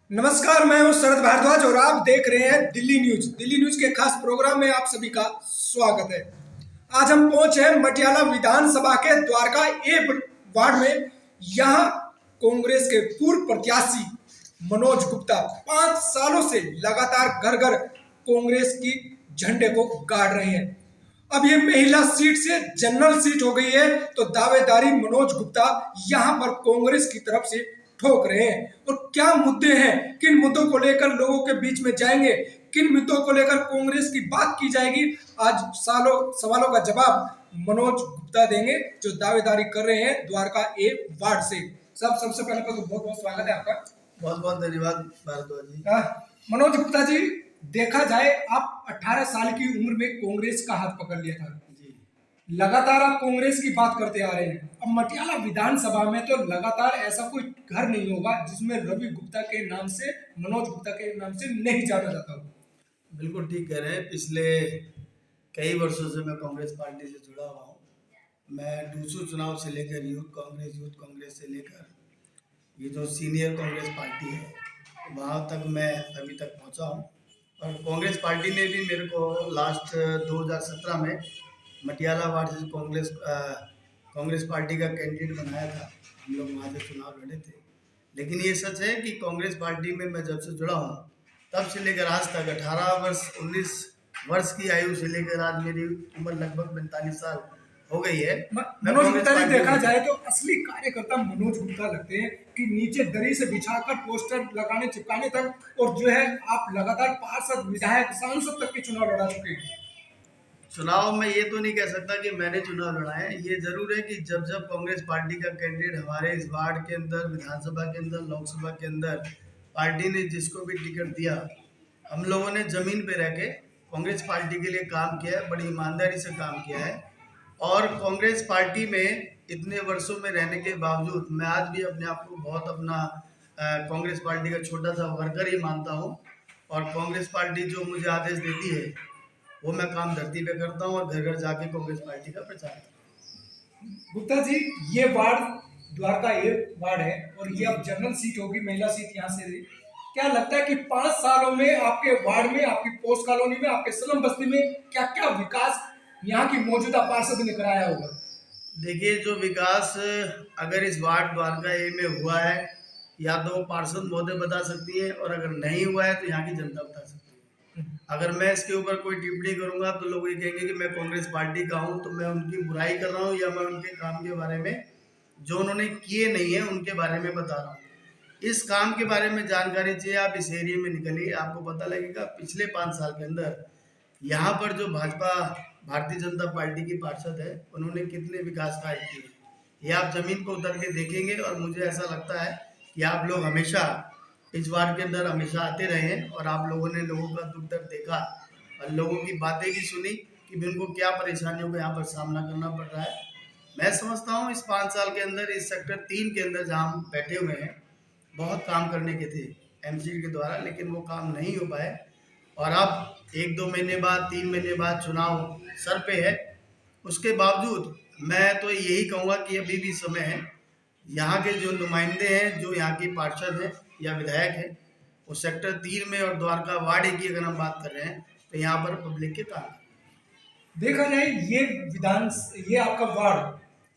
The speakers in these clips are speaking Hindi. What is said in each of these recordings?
नमस्कार, मैं हूं शरद भारद्वाज और आप देख रहे हैं दिल्ली न्यूज। दिल्ली न्यूज के खास प्रोग्राम में आप सभी का स्वागत है। आज हम पहुंचे हैं मटियाला विधानसभा के द्वारका ए वार्ड में। यहां कांग्रेस के पूर्व प्रत्याशी मनोज गुप्ता 5 सालों से लगातार घर घर कांग्रेस की झंडे को गाड़ रहे हैं। अब ये महिला सीट से जनरल सीट हो गई है, तो दावेदारी मनोज गुप्ता यहां पर कांग्रेस की तरफ से ठोक रहे हैं। और क्या मुद्दे हैं, किन मुद्दों को लेकर लोगों के बीच में जाएंगे, किन मुद्दों को लेकर कांग्रेस की बात की जाएगी, आज सालों सवालों का जवाब मनोज गुप्ता देंगे, जो दावेदारी कर रहे हैं द्वारका ए वार्ड से। सबसे पहले तो बहुत बहुत स्वागत है आपका। बहुत बहुत धन्यवाद भारद्वाज जी। मनोज गुप्ता जी, देखा जाए आप 18 साल की उम्र में कांग्रेस का हाथ पकड़ लिया था जी। लगातार आप कांग्रेस की बात करते आ रहे हैं। अब मटियाला विधानसभा में तो लगातार ऐसा कोई घर नहीं होगा जिसमें रवि गुप्ता के नाम से, मनोज गुप्ता के नाम से नहीं जाना जाता हो। बिल्कुल ठीक कह रहे हैं। पिछले कई वर्षों से मैं कांग्रेस पार्टी से जुड़ा हुआ हूँ। मैं डूसू चुनाव से लेकर यूथ कांग्रेस से लेकर ये जो सीनियर कांग्रेस पार्टी है वहाँ तक मैं अभी तक पहुँचा हूँ। और कांग्रेस पार्टी ने भी मेरे को लास्ट 2017 में मटियाला वार्ड से कांग्रेस पार्टी का कैंडिडेट बनाया था। हम लोग वहाँ से चुनाव लड़े थे। लेकिन ये सच है कि कांग्रेस पार्टी में मैं जब से जुड़ा हूँ तब से लेकर आज तक 18 वर्ष 19 वर्ष की आयु से लेकर आज मेरी उम्र लगभग 45 साल हो गई है। मनोज गुप्ता जी, देखा जाए तो असली कार्यकर्ता मनोज गुप्ता लगते हैं कि नीचे दरी से बिछाकर पोस्टर लगाने चिपकाने तक, और जो है आप लगातार पार्षद, विधायक, सांसद तक के चुनाव लड़ा चुके हैं। चुनाव में ये तो नहीं कह सकता कि मैंने चुनाव लड़ा है। ये जरूर है कि जब जब कांग्रेस पार्टी का कैंडिडेट हमारे इस वार्ड के अंदर, विधानसभा के अंदर, लोकसभा के अंदर पार्टी ने जिसको भी टिकट दिया, हम लोगों ने जमीन पे रह के कांग्रेस पार्टी के लिए काम किया है, बड़ी ईमानदारी से काम किया है। और कांग्रेस पार्टी में इतने वर्षों में रहने के बावजूद मैं आज भी अपने आप को बहुत अपना कांग्रेस पार्टी का छोटा सा वर्कर ही मानता हूँ। और कांग्रेस पार्टी जो मुझे आदेश देती है वो मैं काम धरती पे करता हूँ और घर घर जाके कांग्रेस पार्टी का प्रचार करता हूँ। गुप्ता जी, ये वार्ड द्वारका ए वार्ड है और ये अब जनरल सीट होगी, महिला सीट यहाँ से। क्या लगता है कि 5 सालों में आपके वार्ड में, आपकी पोस्ट कॉलोनी में, आपके स्लम बस्ती में क्या क्या विकास यहाँ की मौजूदा पार्षद ने कराया होगा? देखिए, जो विकास अगर इस वार्ड द्वारका ए में हुआ है या तो पार्षद महोदय बता सकती है, और अगर नहीं हुआ है तो यहाँ की जनता बता सकती है। अगर मैं इसके ऊपर कोई टिप्पणी करूंगा तो लोग ये कहेंगे कि मैं कांग्रेस पार्टी का हूं, तो मैं उनकी बुराई कर रहा हूं या मैं उनके काम के बारे में, जो उन्होंने किए नहीं है उनके बारे में बता रहा हूं। इस काम के बारे में जानकारी चाहिए, आप इस एरिया में निकलिए, आपको पता लगेगा पिछले 5 साल के अंदर यहाँ पर जो भारतीय जनता पार्टी की पार्षद है उन्होंने कितने विकास कार्य किए, ये आप जमीन पर उतर के देखेंगे। और मुझे ऐसा लगता है कि आप लोग हमेशा इस वार्ड के अंदर हमेशा आते रहे हैं और आप लोगों ने लोगों का दुख दर्द देखा और लोगों की बातें भी सुनी कि उनको क्या परेशानियों का यहाँ पर सामना करना पड़ रहा है। मैं समझता हूँ इस 5 साल के अंदर इस सेक्टर 3 के अंदर जहाँ हम बैठे हुए हैं बहुत काम करने के थे एमसी के द्वारा, लेकिन वो काम नहीं हो पाए। और अब 1-2 महीने बाद, 3 महीने बाद चुनाव सर पे है, उसके बावजूद मैं तो यही कहूँगा कि अभी भी समय है। यहाँ के जो नुमाइंदे हैं, जो यहाँ की पार्षद हैं या विधायक है, वो सेक्टर 3 में और द्वारका वार्ड की अगर हम बात कर रहे हैं तो यहाँ पर पब्लिक के काम। देखा जाए ये आपका वार्ड,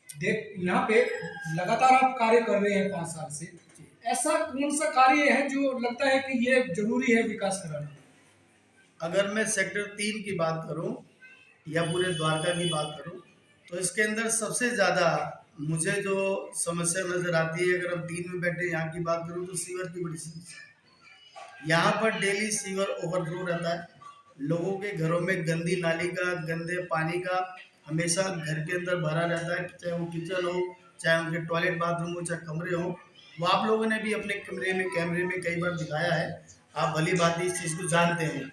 देख यहाँ पे लगातार आप कार्य कर रहे हैं 5 साल से। ऐसा कौन सा कार्य है जो लगता है कि ये जरूरी है विकास कराना? अगर मैं सेक्टर 3 की बात करूँ या पूरे द्वारका की बात करूँ तो इसके अंदर सबसे ज़्यादा मुझे जो समस्या नज़र आती है, अगर हम 3 में बैठे यहाँ की बात करूँ तो सीवर की बड़ी समस्या। यहाँ पर डेली सीवर ओवरफ्लो रहता है, लोगों के घरों में गंदी नाली का, गंदे पानी का हमेशा घर के अंदर भरा रहता है, चाहे वो किचन हो, चाहे उनके टॉयलेट बाथरूम हो, चाहे कमरे हो। वो आप लोगों ने भी अपने कैमरे में कई बार दिखाया है, आप भली बात इस चीज़ को जानते हैं।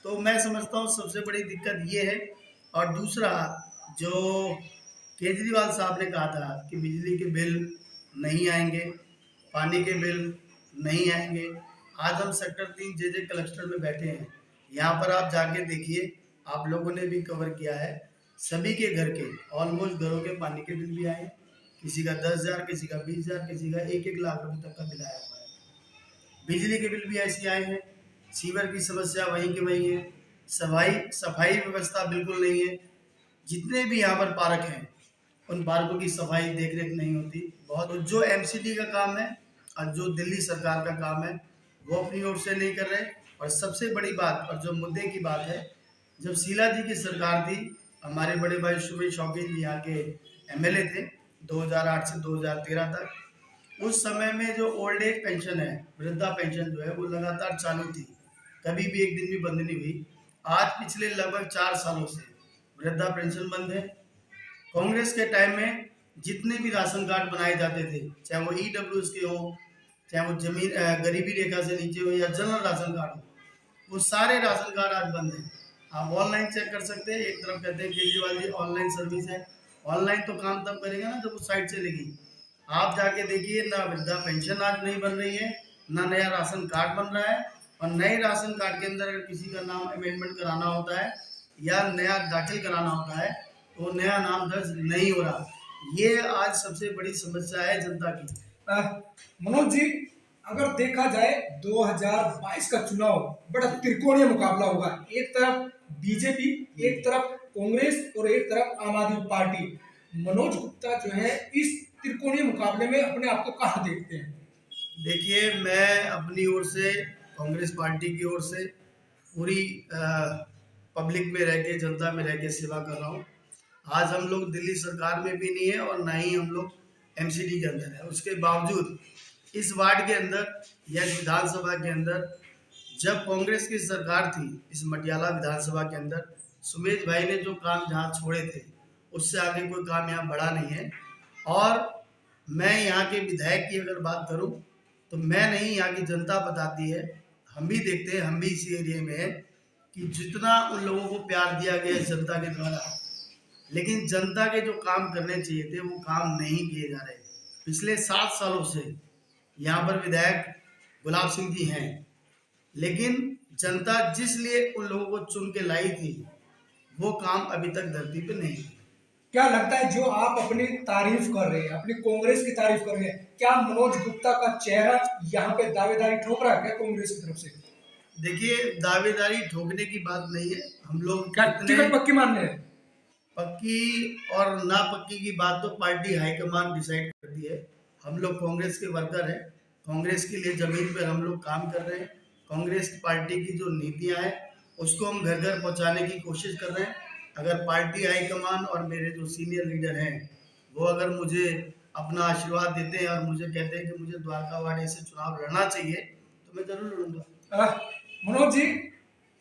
तो मैं समझता हूँ सबसे बड़ी दिक्कत ये है। और दूसरा, जो केजरीवाल साहब ने कहा था कि बिजली के बिल नहीं आएंगे, पानी के बिल नहीं आएंगे, आज हम सेक्टर 3 जे क्लस्टर में बैठे हैं, यहाँ पर आप जाके देखिए, आप लोगों ने भी कवर किया है, सभी के घर के ऑलमोस्ट घरों के पानी के बिल भी आए, किसी का 10,000, किसी का 20,000, किसी का 1-1 लाख रुपए तक का बिल आया हुआ है। बिजली के बिल भी ऐसे आए हैं, सीवर की समस्या वहीं की वहीं है, सफाई व्यवस्था बिल्कुल नहीं है। जितने भी यहाँ पर पार्क हैं उन पार्कों की सफाई देख रेख नहीं होती। बहुत जो एमसीडी का काम है और जो दिल्ली सरकार का काम है वो अपनी ओर से नहीं कर रहे। और सबसे बड़ी बात और जो मुद्दे की बात है, जब शीला जी की सरकार थी, हमारे बड़े भाई सुमेश शौकीन जी यहाँ के एमएलए थे 2008 से 2013 तक। उस समय में जो ओल्ड एज पेंशन है, वृद्धा पेंशन जो है वो लगातार चालू थी, कभी भी एक दिन भी बंद नहीं हुई। आज पिछले लगभग 4 सालों से वृद्धा पेंशन बंद है। कांग्रेस के टाइम में जितने भी राशन कार्ड बनाए जाते थे, चाहे वो ईडब्ल्यूएस के हो, चाहे वो जमीन गरीबी रेखा से नीचे हो या जनरल राशन कार्ड हो, वो सारे राशन कार्ड आज बंद हैं। आप ऑनलाइन चेक कर सकते हैं। एक तरफ कहते हैं केजरीवाल जी ऑनलाइन सर्विस है, ऑनलाइन तो काम तब करेगा ना जब वो साइट चलेगी। आप जाके देखिए, ना वृद्धा पेंशन आज नहीं बन रही है, ना नया राशन कार्ड बन रहा है। और नए राशन कार्ड के अंदर अगर किसी का नाम अमेंडमेंट कराना होता है या नया दाखिल कराना होता है तो नया नाम दर्ज नहीं हो रहा। ये आज सबसे बड़ी समस्या है जनता की। मनोज जी, अगर देखा जाए 2022 का चुनाव बड़ा त्रिकोणीय मुकाबला होगा। एक तरफ बीजेपी, एक तरफ कांग्रेस और एक तरफ आम आदमी पार्टी। मनोज गुप्ता जो है इस त्रिकोणीय मुकाबले में अपने आप को कहाँ देखते हैं? देखिए, मैं अपनी ओर से कांग्रेस पार्टी की ओर से पूरी पब्लिक में रह के, जनता में रह के सेवा कर रहा हूँ। आज हम लोग दिल्ली सरकार में भी नहीं है और ना ही हम लोग एमसीडी के अंदर है। उसके बावजूद इस वार्ड के अंदर या इस विधानसभा के अंदर जब कांग्रेस की सरकार थी, इस मटियाला विधानसभा के अंदर सुमेश भाई ने जो काम जहाँ छोड़े थे उससे आगे कोई काम यहाँ बढ़ा नहीं है। और मैं यहाँ के विधायक की अगर बात करूँ तो मैं नहीं, यहाँ की जनता बताती है। हम भी देखते हैं, हम भी इसी एरिया में है कि जितना उन लोगों को प्यार दिया गया है जनता के द्वारा, लेकिन जनता के जो काम करने चाहिए थे वो काम नहीं किए जा रहे। पिछले 7 सालों से यहाँ पर विधायक गुलाब सिंह जी हैं, लेकिन जनता जिस लिए उन लोगों को चुन के लाई थी वो काम अभी तक धरती पे नहीं है। क्या लगता है जो आप अपनी तारीफ कर रहे हैं, अपनी कांग्रेस की तारीफ कर रहे हैं, क्या मनोज गुप्ता का चेहरा यहाँ पे दावेदारी ठोक रहा है क्या कांग्रेस की तरफ से? देखिए, दावेदारी ठोकने की बात नहीं है। हम लोग क्या टिकट पक्की मान रहे हैं? पक्की और ना पक्की की बात तो पार्टी हाईकमान डिसाइड करती है। हम लोग कांग्रेस के वर्कर हैं, कांग्रेस के लिए जमीन पर हम लोग काम कर रहे हैं। कांग्रेस पार्टी की जो नीतियां हैं उसको हम घर घर पहुंचाने की कोशिश कर रहे हैं। अगर पार्टी हाईकमान और मेरे जो सीनियर लीडर हैं वो अगर मुझे अपना आशीर्वाद देते हैं और मुझे कहते हैं कि मुझे द्वारका वाड़े से चुनाव लड़ना चाहिए तो मैं जरूर लड़ूंगा। मनोज जी,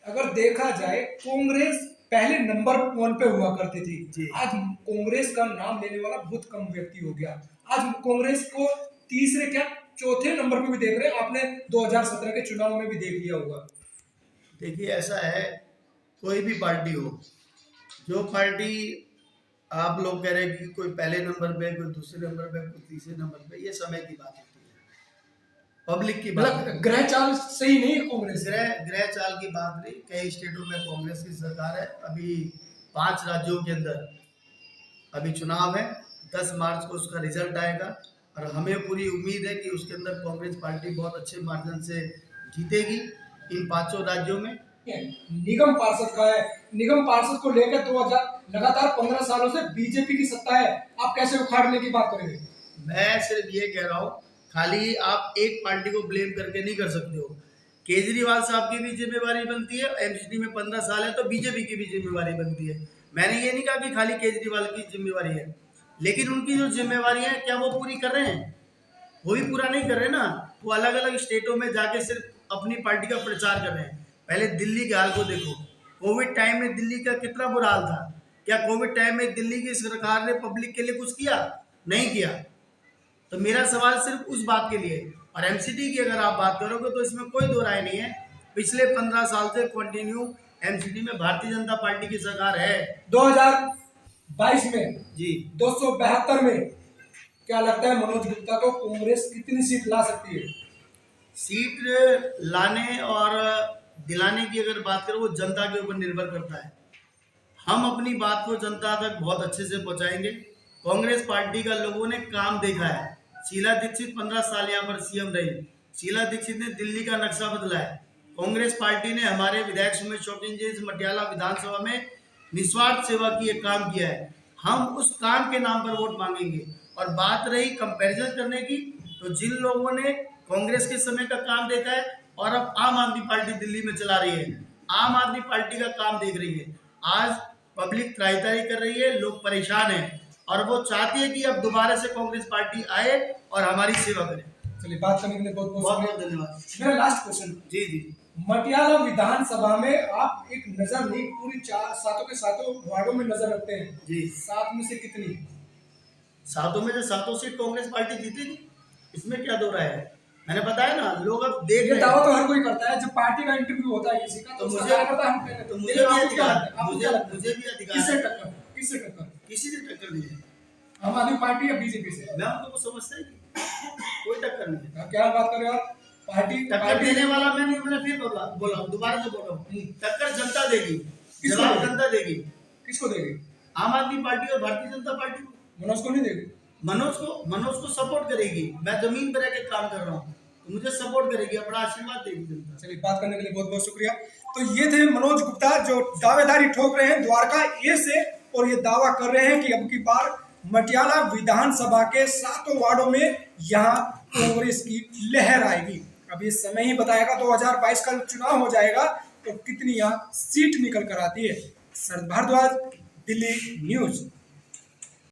अगर देखा जाए कांग्रेस पहले नंबर 1 पे हुआ करती थी, आज कांग्रेस का नाम लेने वाला बहुत कम व्यक्ति हो गया। आज कांग्रेस को तीसरे क्या चौथे नंबर पे भी देख रहे हैं। आपने 2017 के चुनाव में भी देख लिया होगा। देखिए, ऐसा है, कोई भी पार्टी हो, जो पार्टी आप लोग कह रहे हैं कि कोई पहले नंबर पे, कोई दूसरे नंबर पे, कोई तीसरे नंबर पे, ये समय की बात होती है, पब्लिक की बात। मतलब ग्रह चाल सही नहीं है कांग्रेस। ग्रह चाल की बात नहीं। कई स्टेटों में कांग्रेस की सरकार है। अभी 5 राज्यों के अंदर अभी चुनाव है, 10 मार्च को उसका रिजल्ट आएगा और हमें पूरी उम्मीद है कि उसके अंदर कांग्रेस पार्टी बहुत अच्छे मार्जिन से जीतेगी इन 5 राज्यों में। निगम पार्षद का है, निगम पार्षद को लेकर 2000 लगातार 15 सालों से बीजेपी की सत्ता है। आप कैसे उखाड़ने की बात करेंगे? मैं सिर्फ ये कह रहा हूँ, खाली आप एक पार्टी को ब्लेम करके नहीं कर सकते हो। केजरीवाल साहब की भी जिम्मेवारी बनती है, एमसीडी में 15 साल है तो बीजेपी की भी जिम्मेवारी बनती है। मैंने ये नहीं कहा कि खाली केजरीवाल की जिम्मेवारी है, लेकिन उनकी जो जिम्मेवारी है क्या वो पूरी कर रहे हैं? वो भी पूरा नहीं कर रहे ना। वो अलग अलग स्टेटों में जाके सिर्फ अपनी पार्टी का प्रचार कर रहे हैं। पहले दिल्ली के हाल को देखो, कोविड टाइम में दिल्ली का कितना बुरा हाल था। क्या कोविड टाइम में दिल्ली की सरकार ने पब्लिक के लिए कुछ किया? नहीं किया। तो मेरा सवाल सिर्फ उस बात के लिए। और एमसीडी की अगर आप बात करोगे तो इसमें कोई दो राय नहीं है। पिछले 15 साल से कंटिन्यू एमसीडी में भारतीय जनता पार्टी की सरकार है। 2022 में जी 272 में क्या लगता है मनोज गुप्ता को कांग्रेस कितनी सीट ला सकती है? सीट लाने और दिलाने की अगर बात करो वो जनता के ऊपर निर्भर करता है। हम अपनी बात को जनता तक बहुत अच्छे से पहुंचाएंगे। कांग्रेस पार्टी का लोगों ने काम देखा है। शीला दीक्षित 15 साल यहाँ पर सीएम रही, शीला दीक्षित ने दिल्ली का नक्शा बदला है। कांग्रेस पार्टी ने हमारे विधायक सुमित शौकीन जी से मटियाला विधानसभा में निस्वार्थ सेवा की एक काम किया है। हम उस काम के नाम पर वोट मांगेंगे। और बात रही कंपैरिजन करने की, तो जिन लोगों ने कांग्रेस के समय का काम देखा है और अब आम आदमी पार्टी दिल्ली में चला रही है, आम आदमी पार्टी का काम देख रही है, आज पब्लिक त्राही कर रही है, लोग परेशान हैं और वो चाहती है कि अब दोबारा से कांग्रेस पार्टी आए और हमारी सेवा करे। चलिए, बात करने के लिए बहुत बहुत बहुत बहुत धन्यवाद। मेरा लास्ट क्वेश्चन, जी जी, मटियाला विधानसभा में आप एक नजर नहीं, पूरी सातों के सातों वार्डों में नजर रखते हैं जी, 7 में से कितनी? सातों में से सातों सीट कांग्रेस पार्टी जीतेगी, इसमें क्या दो राय है? मैंने बताया ना, लोग अब देख ये रहे दावा हैं। तो हर कोई करता है, जब पार्टी का इंटरव्यू होता है किसी का तो तो उसका मुझे- दावा करता है, हम कहते हैं। मुझे भी अधिकार, आपको क्या लगता है? मुझे भी अधिकार किससे है। टक्कर? किससे टक्कर? किसी से टक्कर नहीं है। आम आदमी पार्टी या बीजेपी से? मैं उनको समझता ही नहीं, कोई टक्कर नहीं है। क्या बात कर रहे हो आप? पार्टी टक्कर देने वाला मैं नहीं, मैंने फिर बोला दोबारा से बोल रहा हूँ, टक्कर जनता देगी, जवाब जनता देगी। किसको देगी? आम आदमी पार्टी और भारतीय जनता पार्टी को। मनोज को नहीं देगी? मनोज को सपोर्ट करेगी। मैं जमीन पर रहकर काम कर रहा हूँ, तो मुझे सपोर्ट करेगी, अपना आशीर्वाद देगी जनता। चलिए, बात करने के लिए बहुत बहुत शुक्रिया। तो ये थे मनोज गुप्ता, जो दावेदारी ठोक रहे हैं द्वारका ए से, और ये दावा कर रहे हैं कि अब की बार मटियाला विधानसभा के 7 वार्डों में यहाँ कांग्रेस की लहर आएगी। अब ये समय ही बताएगा, 2022 का चुनाव हो जाएगा तो कितनी यहाँ सीट निकल कर आती है। शरद भारद्वाज, दिल्ली न्यूज।